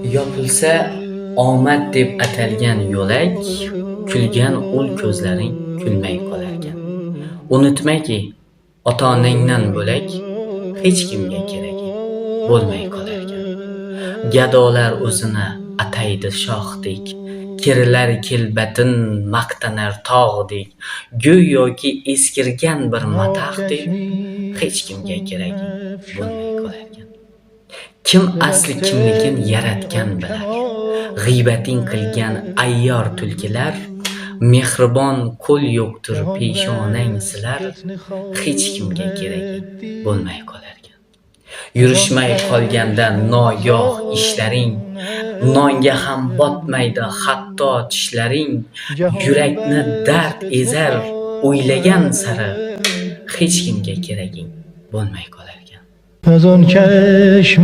Yopilsa omad deb atalgan yo'lak, kulgan ul ko'zlaring kulmay qolarkan. Unutmaki, ota-onangdan bo'lak hech kimga keraging bo'lmay qolarkan. Gadolar o'zini ataydi shohdek, kirilar kelbatin maqtanar tog'dek, go'yoki eskirgan bir mataxdek hech kimga keraging bo'lmay qolarkan. Kim asli kimligin yaratgan bilar, g'iybating qilgan ayyor tulkilar, mehribon qo'l yo'qtur peshonang silar, hech kimga keraging bo'lmay qolarkan. Yurishmay qolganda nogoh ishlaring, nonga ham botmaydi hatto tishlaring, yurakni dard ezar o'ylagan sari, hech kimga keraging bo'lmay qolarkan. از آن چشم